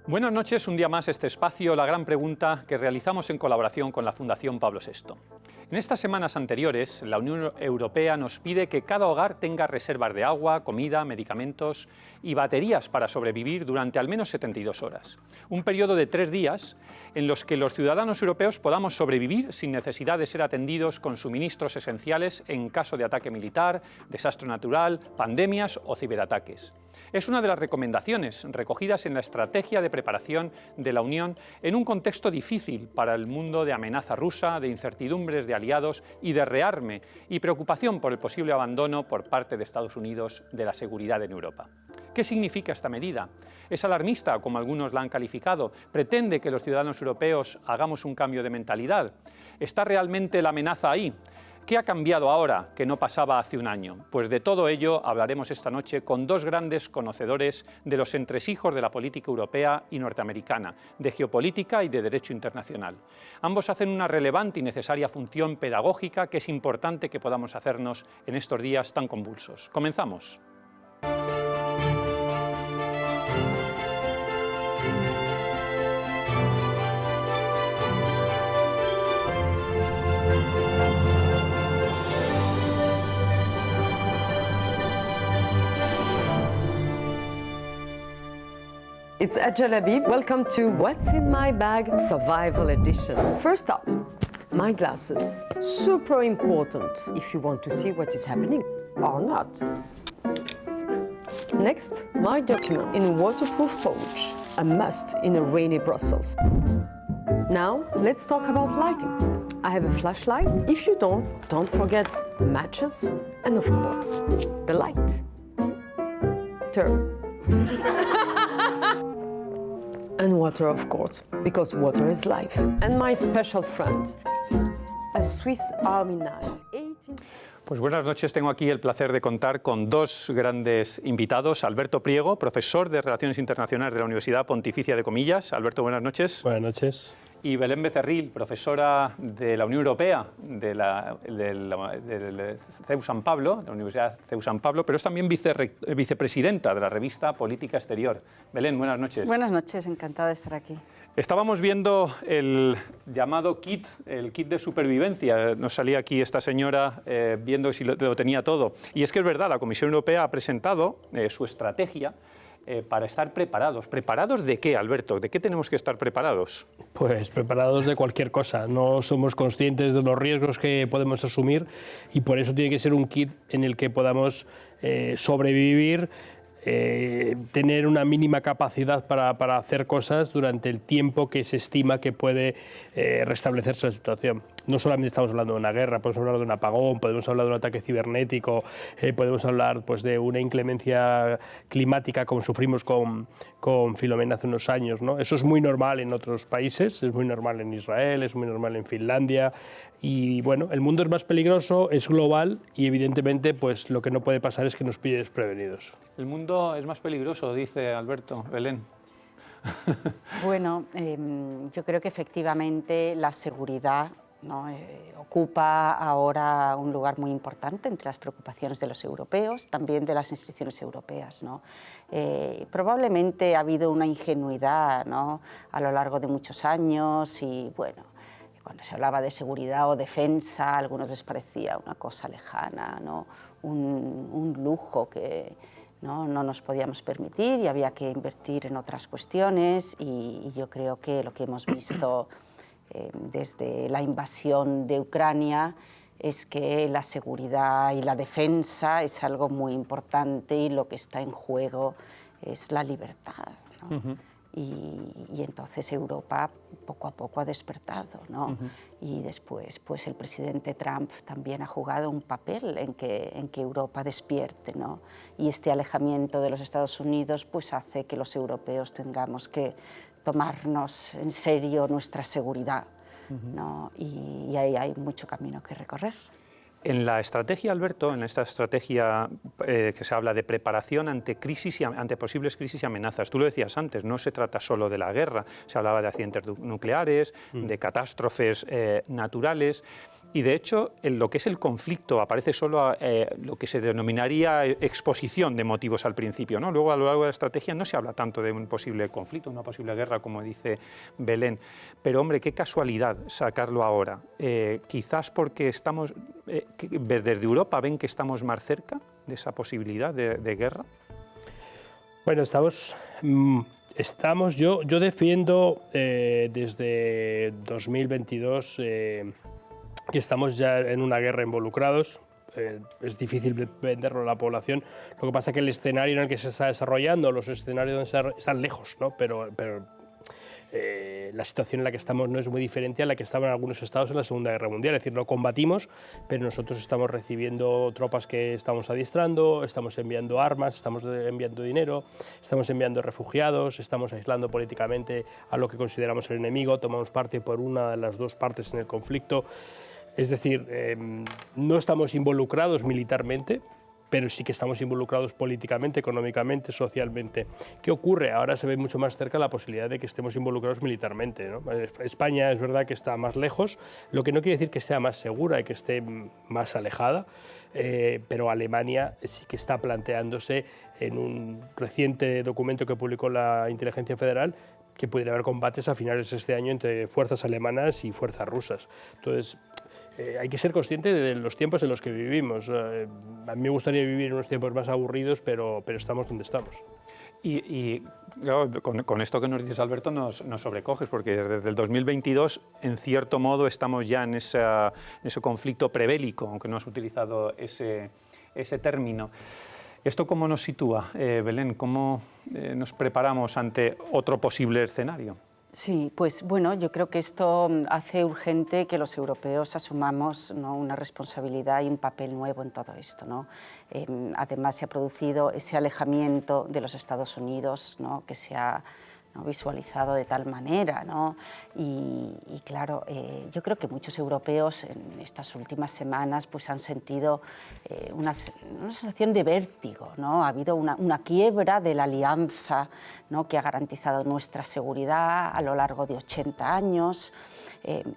Buenas noches, un día más este espacio, La Gran Pregunta, que realizamos en colaboración con la Fundación Pablo VI. En estas semanas anteriores, la Unión Europea nos pide que cada hogar tenga reservas de agua, comida, medicamentos y baterías para sobrevivir durante al menos 72 horas. Un periodo de 3 días en los que los ciudadanos europeos podamos sobrevivir sin necesidad de ser atendidos con suministros esenciales en caso de ataque militar, desastre natural, pandemias o ciberataques. Es una de las recomendaciones recogidas en la estrategia de preparación de la Unión en un contexto difícil para el mundo de amenaza rusa, de incertidumbres de aliados y de rearme y preocupación por el posible abandono por parte de Estados Unidos de la seguridad en Europa. ¿Qué significa esta medida? ¿Es alarmista, como algunos la han calificado? ¿Pretende que los ciudadanos europeos hagamos un cambio de mentalidad? ¿Está realmente la amenaza ahí? ¿Qué ha cambiado ahora que no pasaba hace un año? Pues de todo ello hablaremos esta noche con dos grandes conocedores de los entresijos de la política europea y norteamericana, de geopolítica y de derecho internacional. Ambos hacen una relevante y necesaria función pedagógica que es importante que podamos hacernos en estos días tan convulsos. Comenzamos. It's Ajal Habib. Welcome to What's in My Bag Survival Edition. First up, my glasses. Super important if you want to see what is happening or not. Next, my document in a waterproof pouch. A must in a rainy Brussels. Now, let's talk about lighting. I have a flashlight. If you don't forget the matches and of course, the light. Turn. And water, of course, because water is life. And my special friend, a Swiss Army knife. Pues buenas noches, tengo aquí el placer de contar con dos grandes invitados. Alberto Priego, profesor de Relaciones Internacionales de la Universidad Pontificia de Comillas. Alberto, buenas noches. Buenas noches. Y Belén Becerril, profesora de la Unión Europea, del CEU San Pablo, de la Universidad CEU San Pablo, pero es también vicepresidenta de la revista Política Exterior. Belén, buenas noches. Buenas noches, encantada de estar aquí. Estábamos viendo el llamado kit, el kit de supervivencia. Nos salía aquí esta señora viendo si lo tenía todo. Y es que es verdad, la Comisión Europea ha presentado su estrategia para estar preparados. ¿Preparados de qué, Alberto? ¿De qué tenemos que estar preparados? Pues preparados de cualquier cosa. No somos conscientes de los riesgos que podemos asumir y por eso tiene que ser un kit en el que podamos sobrevivir, tener una mínima capacidad para hacer cosas durante el tiempo que se estima que puede restablecerse la situación. No solamente estamos hablando de una guerra, podemos hablar de un apagón, podemos hablar de un ataque cibernético, podemos hablar pues, de una inclemencia climática como sufrimos con Filomena hace unos años, ¿no? Eso es muy normal en otros países, es muy normal en Israel, es muy normal en Finlandia y bueno, el mundo es más peligroso, es global y evidentemente pues, lo que no puede pasar es que nos pille desprevenidos. El mundo es más peligroso, dice Alberto. Belén. Bueno, yo creo que efectivamente la seguridad, ¿no? Ocupa ahora un lugar muy importante entre las preocupaciones de los europeos, también de las instituciones europeas, ¿no? Probablemente ha habido una ingenuidad, ¿no? A lo largo de muchos años y bueno, cuando se hablaba de seguridad o defensa, a algunos les parecía una cosa lejana, ¿no? Un lujo que no nos podíamos permitir y había que invertir en otras cuestiones y yo creo que lo que hemos visto desde la invasión de Ucrania es que la seguridad y la defensa es algo muy importante y lo que está en juego es la libertad, ¿no? Y entonces Europa poco a poco ha despertado, ¿no? Y después pues el presidente Trump también ha jugado un papel en que Europa despierte, ¿no? Y este alejamiento de los Estados Unidos pues hace que los europeos tengamos que tomarnos en serio nuestra seguridad, ¿no? Y ahí hay mucho camino que recorrer. En la estrategia, Alberto, en esta estrategia que se habla de preparación ante crisis ante posibles crisis y amenazas, tú lo decías antes, no se trata solo de la guerra, se hablaba de accidentes nucleares, de catástrofes naturales. Y de hecho, en lo que es el conflicto aparece solo lo que se denominaría exposición de motivos al principio, ¿no? Luego, a lo largo de la estrategia no se habla tanto de un posible conflicto, una posible guerra, como dice Belén. Pero, hombre, qué casualidad sacarlo ahora. Quizás porque estamos, desde Europa ven que estamos más cerca de esa posibilidad de guerra. Bueno, yo defiendo desde 2022 que estamos ya en una guerra involucrados. Es difícil venderlo a la población. Lo que pasa es que el escenario en el que se está desarrollando, los escenarios están lejos, ¿no? Pero la situación en la que estamos no es muy diferente a la que estaban algunos estados en la Segunda Guerra Mundial. Es decir, lo combatimos, pero nosotros estamos recibiendo tropas que estamos adiestrando, estamos enviando armas, estamos enviando dinero, estamos enviando refugiados, estamos aislando políticamente a lo que consideramos el enemigo, tomamos parte por una de las dos partes en el conflicto. Es decir, no estamos involucrados militarmente, pero sí que estamos involucrados políticamente, económicamente, socialmente. ¿Qué ocurre? Ahora se ve mucho más cerca la posibilidad de que estemos involucrados militarmente, ¿no? España es verdad que está más lejos, lo que no quiere decir que sea más segura y que esté más alejada, pero Alemania sí que está planteándose en un reciente documento que publicó la Inteligencia Federal que pudiera haber combates a finales de este año entre fuerzas alemanas y fuerzas rusas. Entonces, hay que ser consciente de los tiempos en los que vivimos. A mí me gustaría vivir en unos tiempos más aburridos, pero estamos donde estamos. Y claro, con esto que nos dices, Alberto, nos sobrecoges, porque desde el 2022, en cierto modo, estamos ya en ese conflicto prebélico, aunque no has utilizado ese término. ¿Esto cómo nos sitúa, Belén? ¿Cómo nos preparamos ante otro posible escenario? Sí, pues bueno, yo creo que esto hace urgente que los europeos asumamos, ¿no?, una responsabilidad y un papel nuevo en todo esto, ¿no? Además, se ha producido ese alejamiento de los Estados Unidos, ¿no?, que se ha, ¿no?, visualizado de tal manera, ¿no? Y claro, yo creo que muchos europeos en estas últimas semanas pues han sentido una sensación de vértigo, ¿no? Ha habido una quiebra de la alianza, ¿no?, que ha garantizado nuestra seguridad a lo largo de 80 años.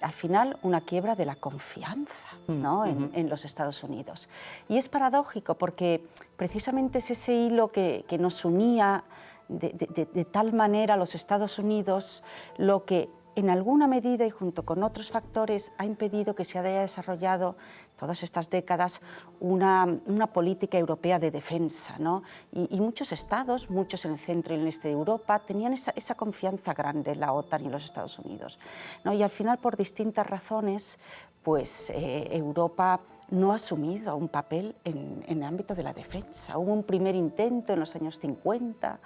Al final, una quiebra de la confianza, ¿no?, en los Estados Unidos. Y es paradójico porque precisamente es ese hilo que nos unía de tal manera a los Estados Unidos, lo que en alguna medida y junto con otros factores ha impedido que se haya desarrollado todas estas décadas una política europea de defensa, ¿no? Y muchos estados, muchos en el centro y en el este de Europa, tenían esa confianza grande en la OTAN y en los Estados Unidos, ¿no? Y al final, por distintas razones, pues Europa no ha asumido un papel en el ámbito de la defensa. Hubo un primer intento en los años 50,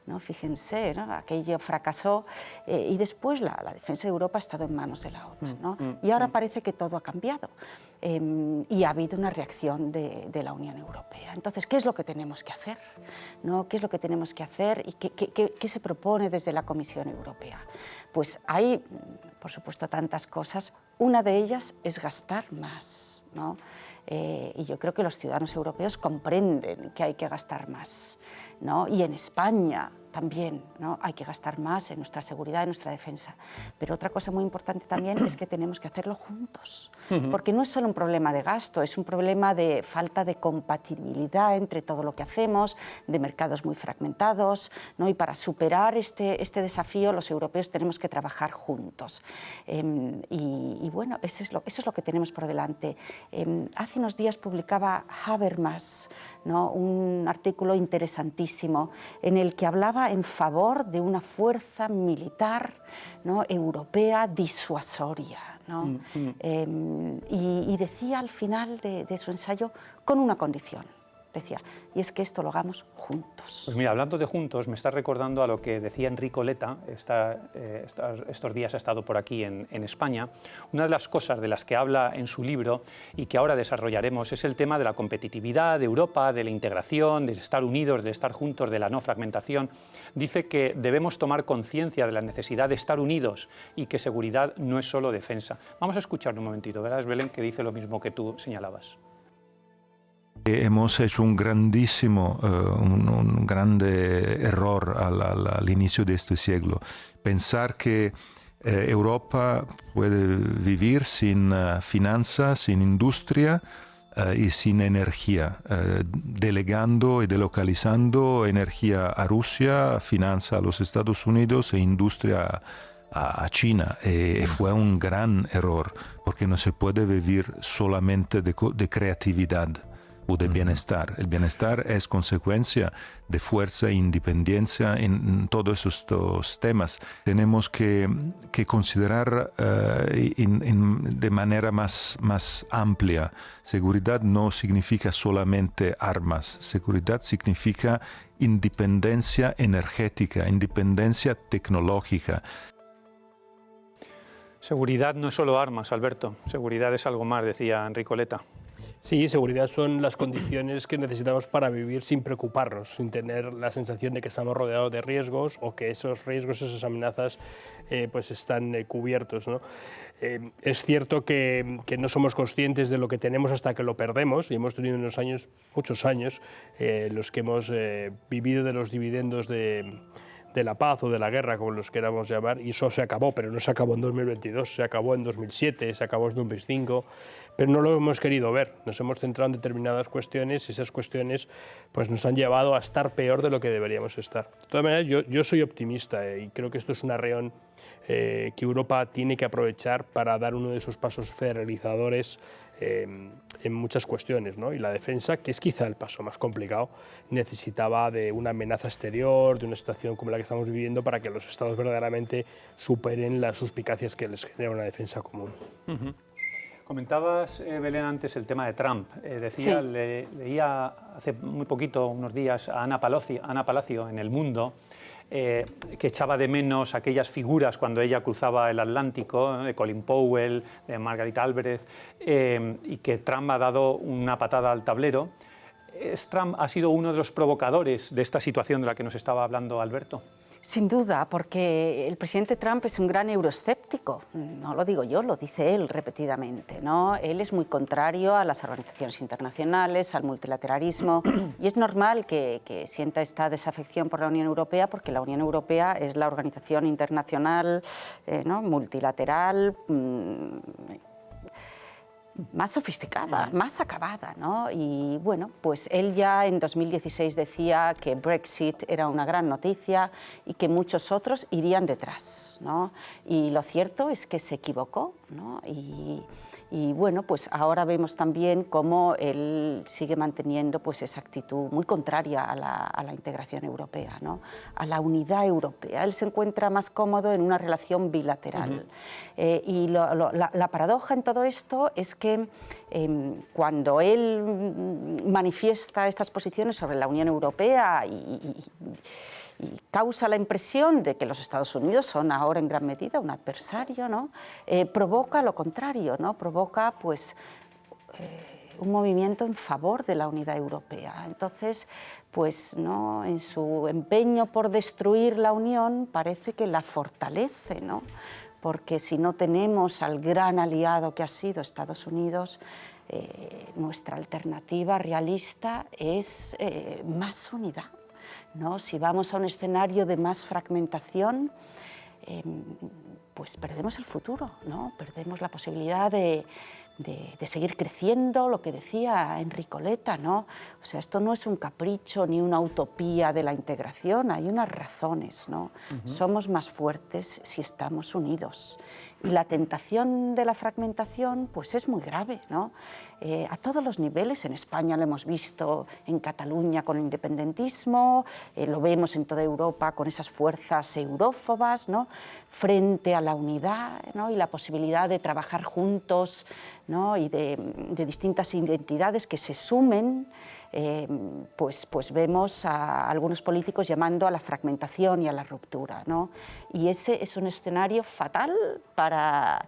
¿no? Fíjense, ¿no?, aquello fracasó y después la defensa de Europa ha estado en manos de la OTAN, ¿no? Y ahora parece que todo ha cambiado y ha habido una reacción de la Unión Europea. Entonces, ¿qué es lo que tenemos que hacer, ¿no? ¿Qué es lo que tenemos que hacer y qué se propone desde la Comisión Europea? Pues hay, por supuesto, tantas cosas. Una de ellas es gastar más, ¿no? Y yo creo que los ciudadanos europeos comprenden que hay que gastar más, ¿no? Y en España también, ¿no?, hay que gastar más en nuestra seguridad, en nuestra defensa. Pero otra cosa muy importante también es que tenemos que hacerlo juntos, porque no es solo un problema de gasto, es un problema de falta de compatibilidad entre todo lo que hacemos, de mercados muy fragmentados, ¿no? Y para superar este desafío, los europeos tenemos que trabajar juntos. Y bueno, eso es lo que tenemos por delante. Hace unos días publicaba Habermas, ¿no?, un artículo interesantísimo en el que hablaba en favor de una fuerza militar, ¿no?, europea disuasoria, ¿no? Y decía al final de su ensayo, con una condición, decía, y es que esto lo hagamos juntos. Pues mira, hablando de juntos, me está recordando a lo que decía Enrico Letta, estos días ha estado por aquí en España. Una de las cosas de las que habla en su libro y que ahora desarrollaremos es el tema de la competitividad de Europa, de la integración, de estar unidos, de estar juntos, de la no fragmentación. Dice que debemos tomar conciencia de la necesidad de estar unidos y que seguridad no es solo defensa. Vamos a escuchar un momentito, ¿verdad, Belén, que dice lo mismo que tú señalabas? Hemos hecho un grande error al inicio de este siglo. Pensar que Europa puede vivir sin finanzas, sin industria y sin energía, delegando y delocalizando energía a Rusia, finanzas a los Estados Unidos e industria a China. Fue un gran error, porque no se puede vivir solamente de creatividad o de bienestar. El bienestar es consecuencia de fuerza e independencia en todos estos temas. Tenemos que considerar de manera más amplia. Seguridad no significa solamente armas. Seguridad significa independencia energética, independencia tecnológica. Seguridad no es solo armas, Alberto. Seguridad es algo más, decía Enrico Letta. Sí, seguridad son las condiciones que necesitamos para vivir sin preocuparnos, sin tener la sensación de que estamos rodeados de riesgos o que esos riesgos, esas amenazas, pues están cubiertos, ¿no? Es cierto que no somos conscientes de lo que tenemos hasta que lo perdemos, y hemos tenido unos años, muchos años, los que hemos vivido de los dividendos de la paz o de la guerra, como los queramos llamar, y eso se acabó, pero no se acabó en 2022, se acabó en 2007, se acabó en 2005, pero no lo hemos querido ver. Nos hemos centrado en determinadas cuestiones y esas cuestiones pues, nos han llevado a estar peor de lo que deberíamos estar. De todas maneras, yo soy optimista y creo que esto es una región que Europa tiene que aprovechar para dar uno de esos pasos federalizadores en muchas cuestiones, ¿no? Y la defensa, que es quizá el paso más complicado, necesitaba de una amenaza exterior, de una situación como la que estamos viviendo, para que los estados verdaderamente superen las suspicacias que les genera una defensa común. Comentabas, Belén, antes el tema de Trump. Decía, Sí. leía hace muy poquito, unos días, a Ana Palacio en El Mundo, que echaba de menos aquellas figuras cuando ella cruzaba el Atlántico, de Colin Powell, de Margaret Alvarez, y que Trump ha dado una patada al tablero. ¿Trump ha sido uno de los provocadores de esta situación de la que nos estaba hablando Alberto? Sin duda, porque el presidente Trump es un gran euroescéptico, no lo digo yo, lo dice él repetidamente, ¿no? Él es muy contrario a las organizaciones internacionales, al multilateralismo, y es normal que sienta esta desafección por la Unión Europea, porque la Unión Europea es la organización internacional, ¿no? multilateral, más sofisticada, más acabada, ¿no? Y bueno, pues él ya en 2016 decía que Brexit era una gran noticia y que muchos otros irían detrás, ¿no? Y lo cierto es que se equivocó, ¿no? Y bueno, pues ahora vemos también cómo él sigue manteniendo pues esa actitud muy contraria a la integración europea, ¿no? A la unidad europea. Él se encuentra más cómodo en una relación bilateral. Y la paradoja en todo esto es que cuando él manifiesta estas posiciones sobre la Unión Europea y causa la impresión de que los Estados Unidos son ahora en gran medida un adversario, ¿no? Provoca lo contrario, ¿no? Provoca pues, un movimiento en favor de la unidad europea. Entonces, pues, ¿no? En su empeño por destruir la Unión parece que la fortalece, ¿no? Porque si no tenemos al gran aliado que ha sido Estados Unidos, nuestra alternativa realista es más unidad, ¿no? Si vamos a un escenario de más fragmentación, pues perdemos el futuro, ¿no? Perdemos la posibilidad de seguir creciendo, lo que decía Enrico Letta, ¿no? O sea, esto no es un capricho ni una utopía de la integración, hay unas razones, ¿no? Somos más fuertes si estamos unidos. Y la tentación de la fragmentación pues es muy grave, ¿no? A todos los niveles. En España lo hemos visto en Cataluña con el independentismo, lo vemos en toda Europa con esas fuerzas eurófobas, ¿no? Frente a la unidad, ¿no? Y la posibilidad de trabajar juntos, ¿no? Y de distintas identidades que se sumen, pues vemos a algunos políticos llamando a la fragmentación y a la ruptura, ¿no? Y ese es un escenario fatal para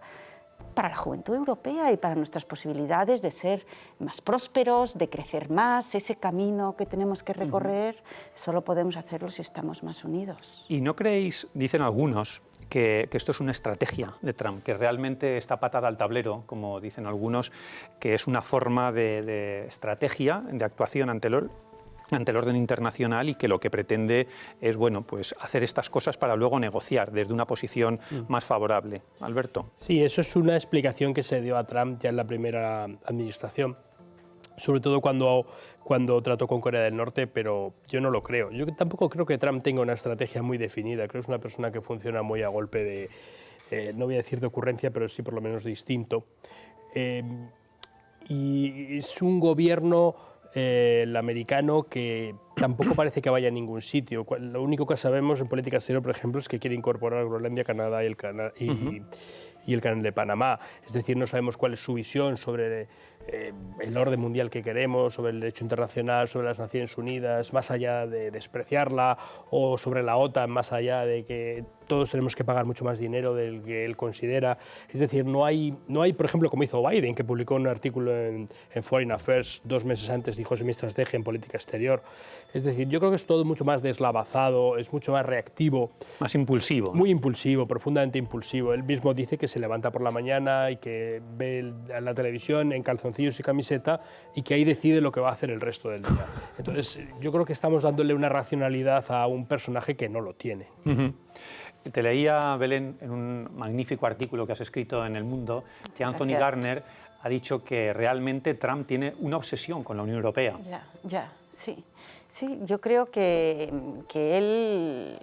la juventud europea y para nuestras posibilidades de ser más prósperos, de crecer más. Ese camino que tenemos que recorrer solo podemos hacerlo si estamos más unidos. ¿Y no creéis, dicen algunos, que esto es una estrategia de Trump, que realmente está patada al tablero, como dicen algunos, que es una forma de estrategia, de actuación ante ante el orden internacional y que lo que pretende es, bueno, pues hacer estas cosas para luego negociar desde una posición más favorable. Alberto. Sí, eso es una explicación que se dio a Trump ya en la primera administración, sobre todo cuando trató con Corea del Norte, pero yo no lo creo. Yo tampoco creo que Trump tenga una estrategia muy definida. Creo que es una persona que funciona muy a golpe de, no voy a decir de ocurrencia, pero sí por lo menos de instinto. Y es un gobierno, el americano, que tampoco parece que vaya a ningún sitio. Lo único que sabemos en política exterior, por ejemplo, es que quiere incorporar Groenlandia, Canadá y el Canal de Panamá. Es decir, no sabemos cuál es su visión sobre el orden mundial que queremos, sobre el derecho internacional, sobre las Naciones Unidas, más allá de despreciarla, o sobre la OTAN, más allá de que todos tenemos que pagar mucho más dinero del que él considera. Es decir, no hay, por ejemplo, como hizo Biden, que publicó un artículo en Foreign Affairs 2 meses antes, dijo, es mi estrategia en política exterior. Es decir, yo creo que es todo mucho más deslavazado, es mucho más reactivo. Más impulsivo. Muy impulsivo, profundamente impulsivo. Él mismo dice que se levanta por la mañana y que ve la televisión en calzoncillos y camiseta y que ahí decide lo que va a hacer el resto del día. Entonces, yo creo que estamos dándole una racionalidad a un personaje que no lo tiene. Te leía, Belén, en un magnífico artículo que has escrito en El Mundo, que Anthony Gardner ha dicho que realmente Trump tiene una obsesión con la Unión Europea. Sí. Sí, yo creo que él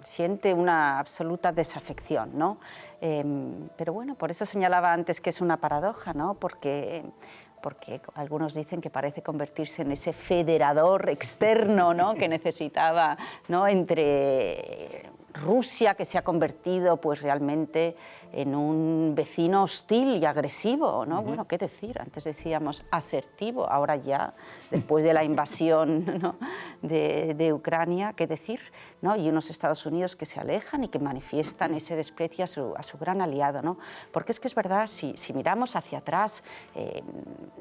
siente una absoluta desafección, ¿no? Pero bueno, por eso señalaba antes que es una paradoja, ¿no? Porque algunos dicen que parece convertirse en ese federador externo, ¿no? que necesitaba, ¿no? entre Rusia, que se ha convertido pues realmente en un vecino hostil y agresivo, ¿no? Bueno, qué decir, antes decíamos asertivo, ahora ya, después de la invasión, ¿no? de Ucrania, qué decir, ¿no? Y unos Estados Unidos que se alejan y que manifiestan ese desprecio a su gran aliado, ¿no? Porque es que es verdad, si miramos hacia atrás,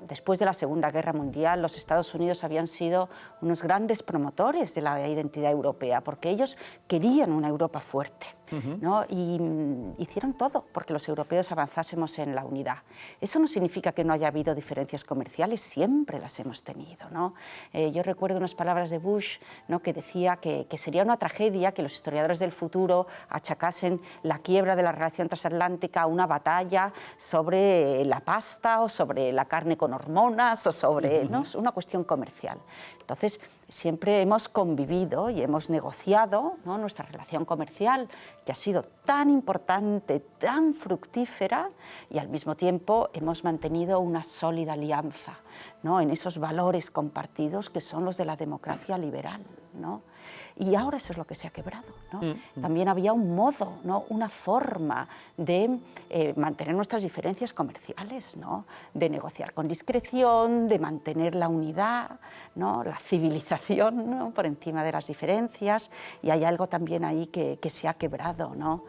después de la Segunda Guerra Mundial, los Estados Unidos habían sido unos grandes promotores de la identidad europea, porque ellos querían una Europa fuerte, ¿no? Y hicieron todo porque los europeos avanzásemos en la unidad. Eso no significa que no haya habido diferencias comerciales, siempre las hemos tenido, ¿no? Yo recuerdo unas palabras de Bush, ¿no? que decía que sería una tragedia que los historiadores del futuro achacasen la quiebra de la relación transatlántica a una batalla sobre la pasta o sobre la carne con hormonas o sobre ¿no? una cuestión comercial. Entonces, siempre hemos convivido y hemos negociado, ¿no? nuestra relación comercial, que ha sido tan importante, tan fructífera, y al mismo tiempo hemos mantenido una sólida alianza, ¿no? en esos valores compartidos que son los de la democracia liberal, ¿no? Y ahora eso es lo que se ha quebrado, ¿no? También había un modo, ¿no? una forma de mantener nuestras diferencias comerciales, ¿no? de negociar con discreción, de mantener la unidad, ¿no? la civilización, ¿no? por encima de las diferencias, y hay algo también ahí que se ha quebrado, ¿no?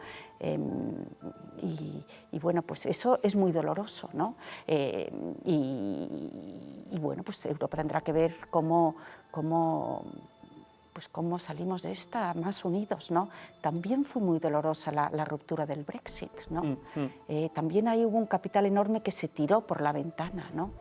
Y bueno, pues eso es muy doloroso, ¿no? Y bueno, pues Europa tendrá que ver cómo salimos de esta más unidos, ¿no? También fue muy dolorosa la ruptura del Brexit, ¿no? También ahí hubo un capital enorme que se tiró por la ventana, ¿no?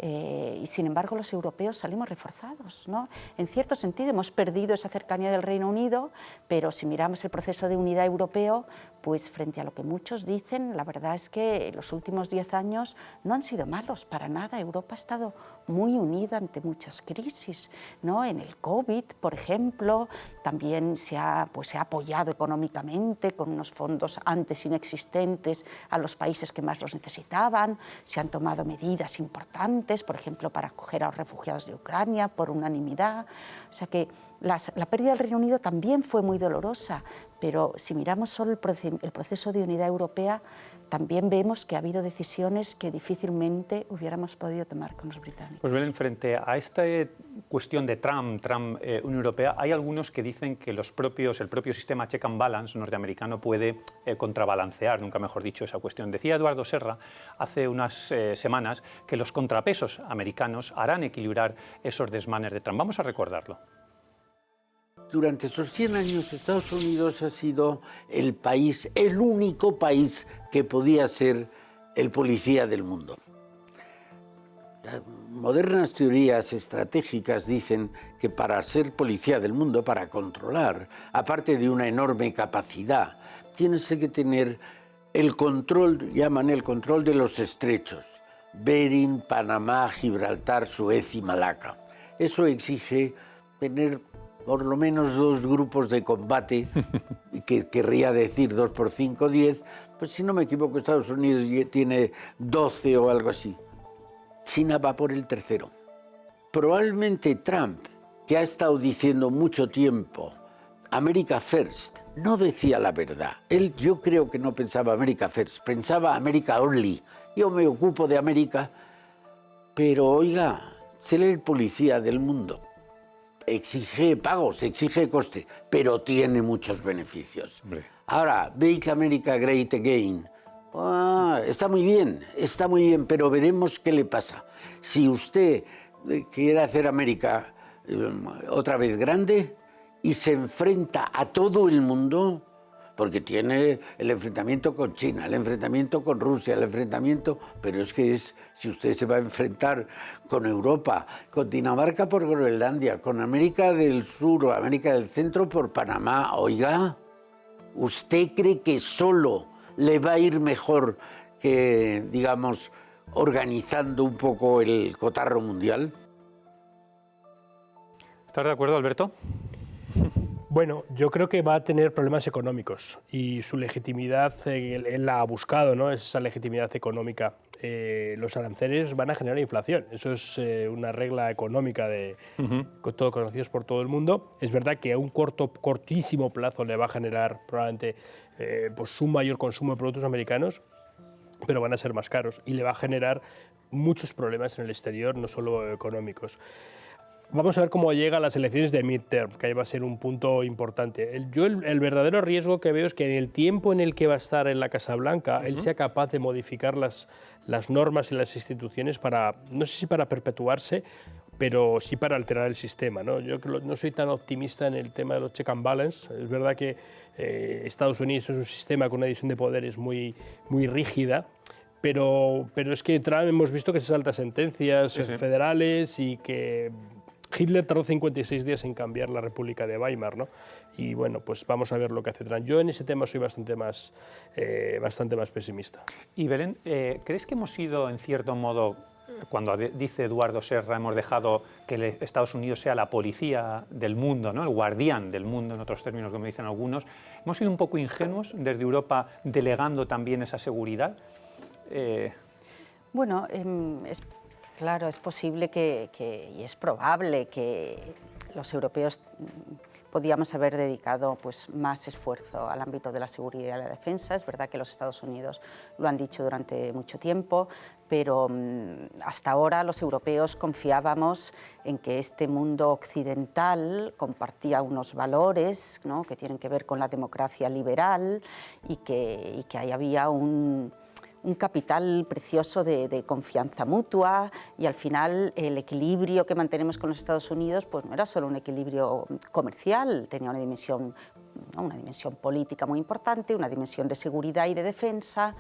Y sin embargo los europeos salimos reforzados, ¿no? En cierto sentido hemos perdido esa cercanía del Reino Unido, pero si miramos el proceso de unidad europeo, pues frente a lo que muchos dicen, la verdad es que los últimos 10 años no han sido malos para nada. Europa ha estado muy unida ante muchas crisis, ¿no? En el COVID, por ejemplo, también se ha apoyado económicamente con unos fondos antes inexistentes a los países que más los necesitaban, se han tomado medidas importantes, por ejemplo, para acoger a los refugiados de Ucrania por unanimidad. O sea que la pérdida del Reino Unido también fue muy dolorosa, pero si miramos solo el proceso de unidad europea, también vemos que ha habido decisiones que difícilmente hubiéramos podido tomar con los británicos. Pues Belén, frente a esta cuestión de Trump, Unión Europea, hay algunos que dicen que el propio sistema check and balance norteamericano puede contrabalancear, nunca mejor dicho, esa cuestión. Decía Eduardo Serra hace unas semanas que los contrapesos americanos harán equilibrar esos desmanes de Trump. Vamos a recordarlo. Durante esos 100 años Estados Unidos ha sido el país, el único país que podía ser el policía del mundo. modernas teorías estratégicas dicen que para ser policía del mundo, para controlar, aparte de una enorme capacidad, tienes que tener el control, llaman el control de los estrechos, Bering, Panamá, Gibraltar, Suez y Malaca. Eso exige tener por lo menos 2 grupos de combate, que querría decir 2 por 5, 10, pues si no me equivoco Estados Unidos tiene 12 o algo así. China va por el tercero. Probablemente Trump, que ha estado diciendo mucho tiempo America First, no decía la verdad. Él, yo creo que no pensaba America First, pensaba America Only. Yo me ocupo de América, pero oiga, ser el policía del mundo exige pagos, exige coste, pero tiene muchos beneficios. Hombre. Ahora, Make America Great Again. Está muy bien, pero veremos qué le pasa. Si usted quiere hacer América otra vez grande y se enfrenta a todo el mundo, porque tiene el enfrentamiento con China, el enfrentamiento con Rusia, el enfrentamiento... Pero es que si usted se va a enfrentar con Europa, con Dinamarca por Groenlandia, con América del Sur o América del Centro por Panamá, oiga, ¿usted cree que solo le va a ir mejor que, digamos, organizando un poco el cotarro mundial? ¿Estás de acuerdo, Alberto? Bueno, yo creo que va a tener problemas económicos y su legitimidad, él la ha buscado, ¿no? Esa legitimidad económica. Los aranceles van a generar inflación. Eso es una regla económica todos conocidos por todo el mundo. Es verdad que a un cortísimo plazo le va a generar probablemente pues un mayor consumo de productos americanos, pero van a ser más caros y le va a generar muchos problemas en el exterior, no solo económicos. Vamos a ver cómo llega a las elecciones de midterm, que ahí va a ser un punto importante. El verdadero riesgo que veo es que en el tiempo en el que va a estar en la Casa Blanca, él sea capaz de modificar las normas y las instituciones para, no sé si para perpetuarse, pero sí para alterar el sistema, ¿no? Yo no soy tan optimista en el tema de los check and balance. Es verdad que Estados Unidos es un sistema con una división de poderes muy rígida, pero es que Trump hemos visto que se salta sentencias federales y que Hitler tardó 56 días en cambiar la República de Weimar, ¿no? Y bueno, pues vamos a ver lo que hace Trump. Yo en ese tema soy bastante más pesimista. Y Belén, ¿crees que hemos sido, en cierto modo, cuando dice Eduardo Serra, hemos dejado que Estados Unidos sea la policía del mundo, ¿no? El guardián del mundo, en otros términos, como dicen algunos, hemos sido un poco ingenuos desde Europa delegando también esa seguridad? Bueno, claro, es posible y es probable que los europeos podíamos haber dedicado pues, más esfuerzo al ámbito de la seguridad y la defensa. Es verdad que los Estados Unidos lo han dicho durante mucho tiempo, pero hasta ahora los europeos confiábamos en que este mundo occidental compartía unos valores, ¿no?, que tienen que ver con la democracia liberal y que ahí había un capital precioso de confianza mutua, y al final el equilibrio que mantenemos con los Estados Unidos pues no era solo un equilibrio comercial, tenía una dimensión política muy importante, una dimensión de seguridad y de defensa,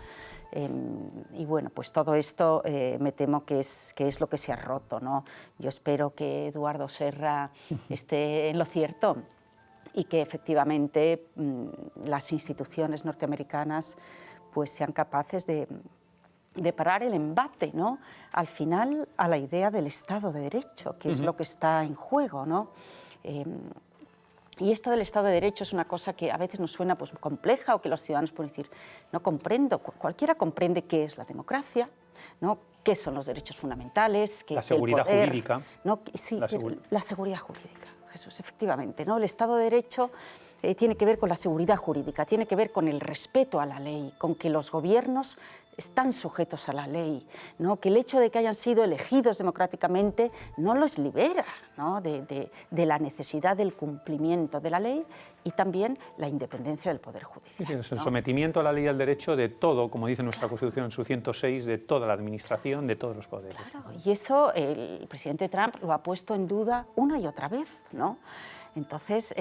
y bueno, pues todo esto me temo que es lo que se ha roto, ¿no? Yo espero que Eduardo Serra esté en lo cierto y que efectivamente las instituciones norteamericanas pues sean capaces de parar el embate, ¿no?, al final a la idea del Estado de Derecho, que es lo que está en juego, ¿no? Y esto del Estado de Derecho es una cosa que a veces nos suena pues, compleja, o que los ciudadanos pueden decir, no comprendo. Cualquiera comprende qué es la democracia, ¿no?, qué son los derechos fundamentales, la seguridad jurídica. ¿No? Sí, la seguridad jurídica, Jesús, efectivamente, ¿no? El Estado de Derecho tiene que ver con la seguridad jurídica, tiene que ver con el respeto a la ley, con que los gobiernos están sujetos a la ley, ¿no?, que el hecho de que hayan sido elegidos democráticamente no los libera, ¿no?, de la necesidad del cumplimiento de la ley, y también la independencia del Poder Judicial. Sí, es el ¿no? sometimiento a la ley y al derecho de todo, como dice nuestra Constitución en su 106, de toda la administración, de todos los poderes. Claro, y eso el presidente Trump lo ha puesto en duda una y otra vez, ¿no? Entonces,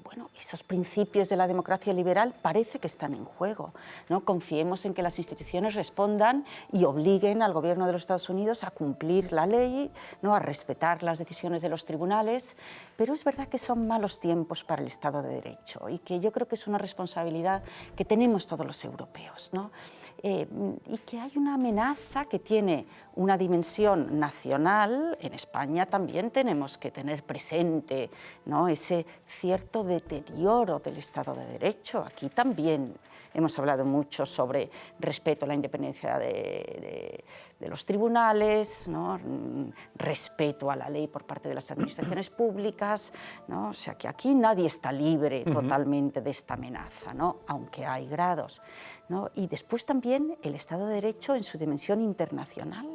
bueno, esos principios de la democracia liberal parece que están en juego, ¿no? Confiemos en que las instituciones respondan y obliguen al gobierno de los Estados Unidos a cumplir la ley, ¿no? A respetar las decisiones de los tribunales, pero es verdad que son malos tiempos para el Estado de Derecho y que yo creo que es una responsabilidad que tenemos todos los europeos, ¿no? Y que hay una amenaza que tiene una dimensión nacional. En España también tenemos que tener presente, ¿no?, ese cierto deterioro del Estado de Derecho. Aquí también hemos hablado mucho sobre respeto a la independencia de los tribunales, ¿no?, respeto a la ley por parte de las administraciones públicas, ¿no? O sea que aquí nadie está libre totalmente de esta amenaza, ¿no?, aunque hay grados, ¿no? Y después también el Estado de Derecho en su dimensión internacional,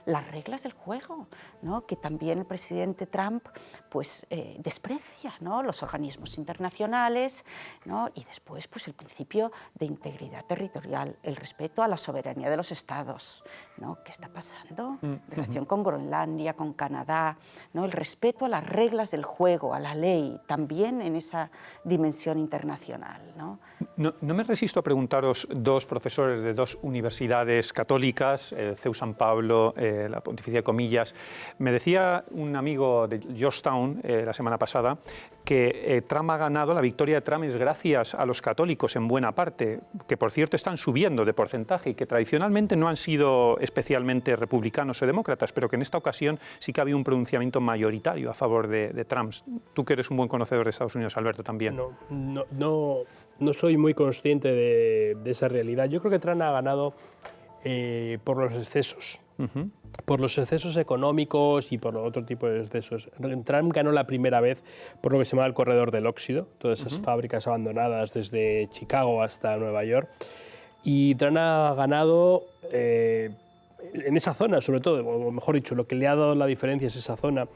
las reglas del juego, ¿no?, que también el presidente Trump pues, desprecia, ¿no?, los organismos internacionales, ¿no?, y después pues, el principio de integridad territorial, el respeto a la soberanía de los estados, ¿no?, ¿qué está pasando? En relación con Groenlandia, con Canadá, ¿no?, el respeto a las reglas del juego, a la ley, también en esa dimensión internacional, ¿no? No me resisto a preguntaros, dos profesores de dos universidades católicas, CEU San Pablo, la Pontificia de Comillas. Me decía un amigo de Georgetown la semana pasada que Trump ha ganado, la victoria de Trump es gracias a los católicos en buena parte, que por cierto están subiendo de porcentaje y que tradicionalmente no han sido especialmente republicanos o demócratas, pero que en esta ocasión sí que ha habido un pronunciamiento mayoritario a favor de Trump. Tú que eres un buen conocedor de Estados Unidos, Alberto, también. No soy muy consciente de esa realidad. Yo creo que Trump ha ganado por los excesos. Por los excesos económicos y por otro tipo de excesos. Trump ganó la primera vez por lo que se llama el corredor del óxido, todas esas fábricas abandonadas desde Chicago hasta Nueva York. Y Trump ha ganado en esa zona, sobre todo, o mejor dicho, lo que le ha dado la diferencia es esa zona,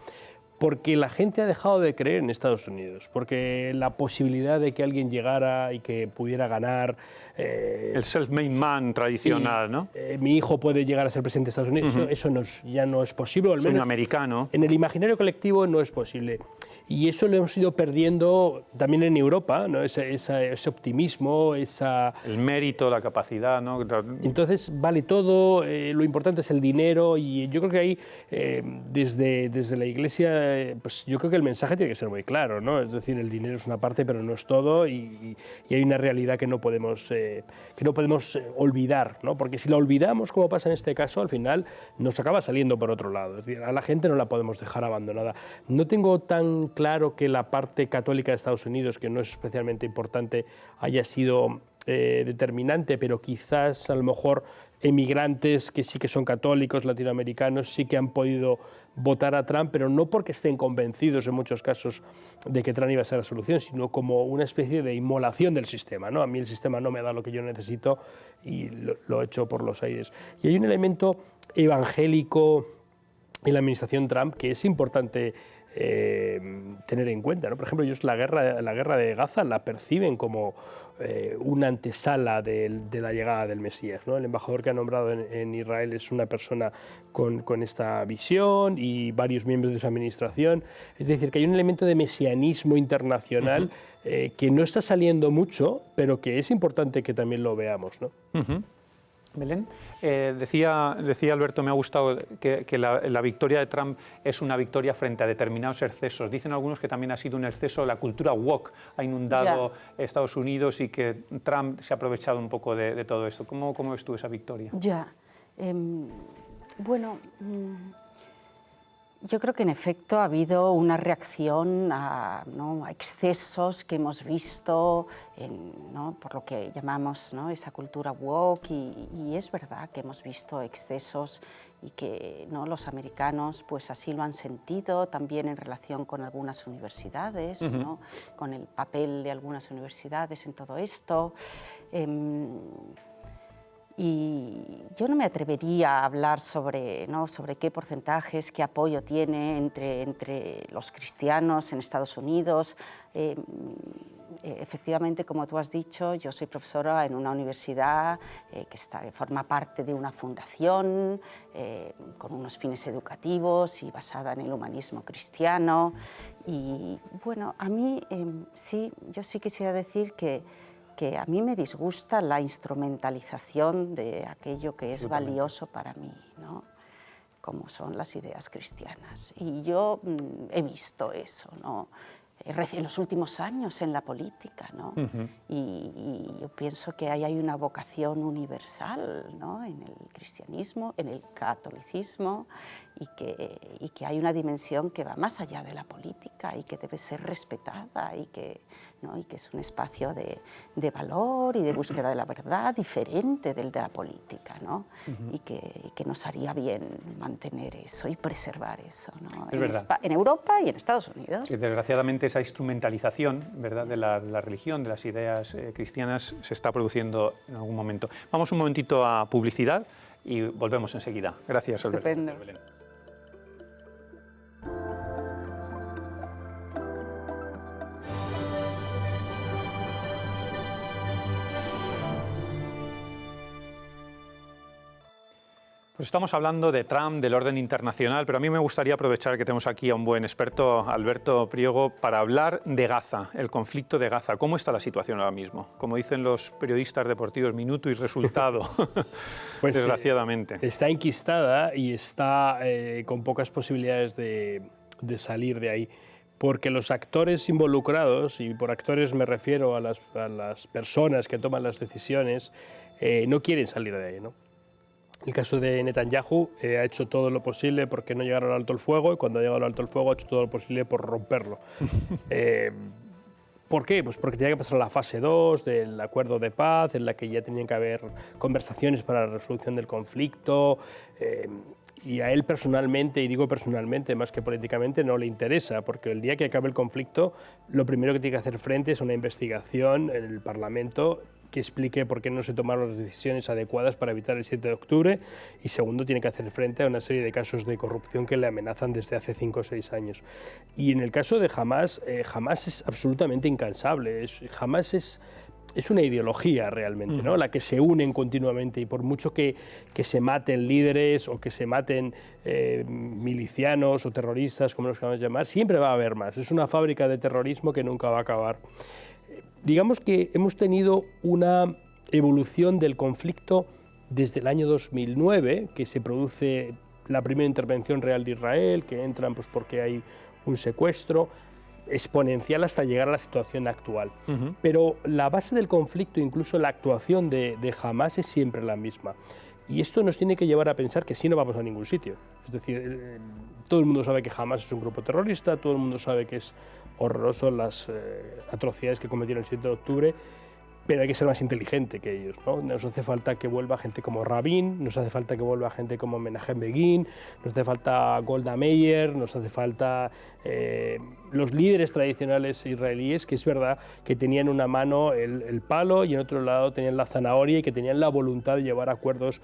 porque la gente ha dejado de creer en Estados Unidos, porque la posibilidad de que alguien llegara y que pudiera ganar... el self-made man tradicional, sí, ¿no? Mi hijo puede llegar a ser presidente de Estados Unidos, eso ya no es posible, o al menos un americano. En el imaginario colectivo no es posible. Y eso lo hemos ido perdiendo también en Europa, ¿no? Ese optimismo, el mérito, la capacidad, ¿no? Entonces vale todo, lo importante es el dinero, y yo creo que ahí, desde la Iglesia, pues yo creo que el mensaje tiene que ser muy claro, ¿no? Es decir, el dinero es una parte, pero no es todo, y hay una realidad que no podemos olvidar, ¿no? Porque si la olvidamos, como pasa en este caso, al final nos acaba saliendo por otro lado. Es decir, a la gente no la podemos dejar abandonada. No tengo tan claro que la parte católica de Estados Unidos, que no es especialmente importante, haya sido determinante, pero quizás a lo mejor emigrantes que sí que son católicos, latinoamericanos, sí que han podido votar a Trump, pero no porque estén convencidos en muchos casos de que Trump iba a ser la solución, sino como una especie de inmolación del sistema, ¿no? A mí el sistema no me da lo que yo necesito y lo he hecho por los aires. Y hay un elemento evangélico en la administración Trump que es importante tener en cuenta, ¿no? Por ejemplo, ellos la guerra de Gaza la perciben como una antesala de la llegada del Mesías, ¿no? El embajador que ha nombrado en Israel es una persona con esta visión y varios miembros de su administración. Es decir, que hay un elemento de mesianismo internacional que no está saliendo mucho, pero que es importante que también lo veamos, ¿no? Belén, decía Alberto, me ha gustado que la victoria de Trump es una victoria frente a determinados excesos. Dicen algunos que también ha sido un exceso, la cultura woke ha inundado Estados Unidos y que Trump se ha aprovechado un poco de todo esto. ¿Cómo ves tú esa victoria? Bueno, yo creo que en efecto ha habido una reacción a excesos que hemos visto por lo que llamamos, ¿no?, esta cultura woke, y es verdad que hemos visto excesos y que, ¿no?, los americanos pues así lo han sentido también en relación con algunas universidades, ¿no?, con el papel de algunas universidades en todo esto. Y yo no me atrevería a hablar sobre qué porcentajes, qué apoyo tiene entre los cristianos en Estados Unidos. efectivamente, como tú has dicho, yo soy profesora en una universidad que forma parte de una fundación con unos fines educativos y basada en el humanismo cristiano. Y bueno, a mí yo sí quisiera decir que a mí me disgusta la instrumentalización de aquello que es valioso para mí, ¿no? Como son las ideas cristianas. Y yo he visto eso, ¿no? En los últimos años en la política, ¿no? Y yo pienso que hay una vocación universal, ¿no? En el cristianismo, en el catolicismo, y que hay una dimensión que va más allá de la política y que debe ser respetada y que es un espacio de valor y de búsqueda de la verdad diferente del de la política, ¿no? Y que nos haría bien mantener eso y preservar eso, ¿no? En Europa y en Estados Unidos. Y desgraciadamente esa instrumentalización, ¿verdad?, de la religión, de las ideas cristianas, se está produciendo en algún momento. Vamos un momentito a publicidad y volvemos enseguida. Gracias, Alberto. Estupendo. Pues estamos hablando de Trump, del orden internacional, pero a mí me gustaría aprovechar que tenemos aquí a un buen experto, Alberto Priego, para hablar de Gaza, el conflicto de Gaza. ¿Cómo está la situación ahora mismo? Como dicen los periodistas deportivos, minuto y resultado, pues, desgraciadamente. Está enquistada y está con pocas posibilidades de salir de ahí, porque los actores involucrados, y por actores me refiero a las personas que toman las decisiones, no quieren salir de ahí, ¿no? El caso de Netanyahu ha hecho todo lo posible porque no llegara al alto el fuego, y cuando ha llegado al alto el fuego ha hecho todo lo posible por romperlo. ¿Por qué? Pues porque tenía que pasar a la fase 2 del acuerdo de paz, en la que ya tenían que haber conversaciones para la resolución del conflicto, y a él personalmente, y digo personalmente más que políticamente, no le interesa, porque el día que acabe el conflicto, lo primero que tiene que hacer frente es una investigación en el Parlamento que explique por qué no se tomaron las decisiones adecuadas para evitar el 7 de octubre, y segundo, tiene que hacer frente a una serie de casos de corrupción que le amenazan desde hace 5 o 6 años. Y en el caso de Hamás, Hamás es absolutamente incansable. Hamás es una ideología realmente, ¿no? La que se unen continuamente, y por mucho que se maten líderes o que se maten milicianos o terroristas, como los queramos llamar, siempre va a haber más. Es una fábrica de terrorismo que nunca va a acabar. Digamos que hemos tenido una evolución del conflicto desde el año 2009, que se produce la primera intervención real de Israel, que entran pues porque hay un secuestro, exponencial hasta llegar a la situación actual. Pero la base del conflicto, incluso la actuación de Hamás, es siempre la misma. Y esto nos tiene que llevar a pensar que sí no vamos a ningún sitio. Es decir, todo el mundo sabe que Hamás es un grupo terrorista, todo el mundo sabe que es horroroso las atrocidades que cometieron el 7 de octubre, pero hay que ser más inteligente que ellos, ¿no? Nos hace falta que vuelva gente como Rabin, nos hace falta que vuelva gente como Menachem Begin, nos hace falta Golda Meir, nos hace falta los líderes tradicionales israelíes, que es verdad que tenían en una mano el palo y en otro lado tenían la zanahoria, y que tenían la voluntad de llevar acuerdos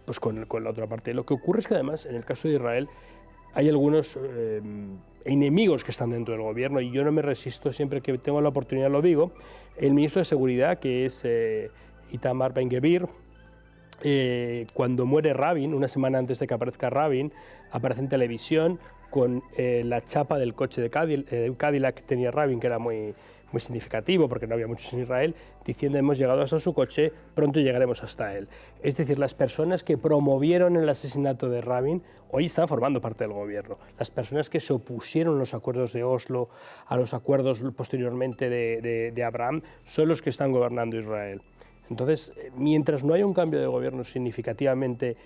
pues con la otra parte. Lo que ocurre es que además, en el caso de Israel, hay algunos enemigos que están dentro del gobierno, y yo no me resisto, siempre que tengo la oportunidad lo digo. El ministro de Seguridad, que es Itamar Ben-Gvir, cuando muere Rabin, una semana antes de que aparezca Rabin, aparece en televisión con la chapa del coche de Cadillac que tenía Rabin, que era muy significativo porque no había muchos en Israel, diciendo: hemos llegado hasta su coche, pronto llegaremos hasta él. Es decir, las personas que promovieron el asesinato de Rabin hoy están formando parte del gobierno. Las personas que se opusieron a los acuerdos de Oslo, a los acuerdos posteriormente de Abraham, son los que están gobernando Israel. Entonces, mientras no haya un cambio de gobierno significativamente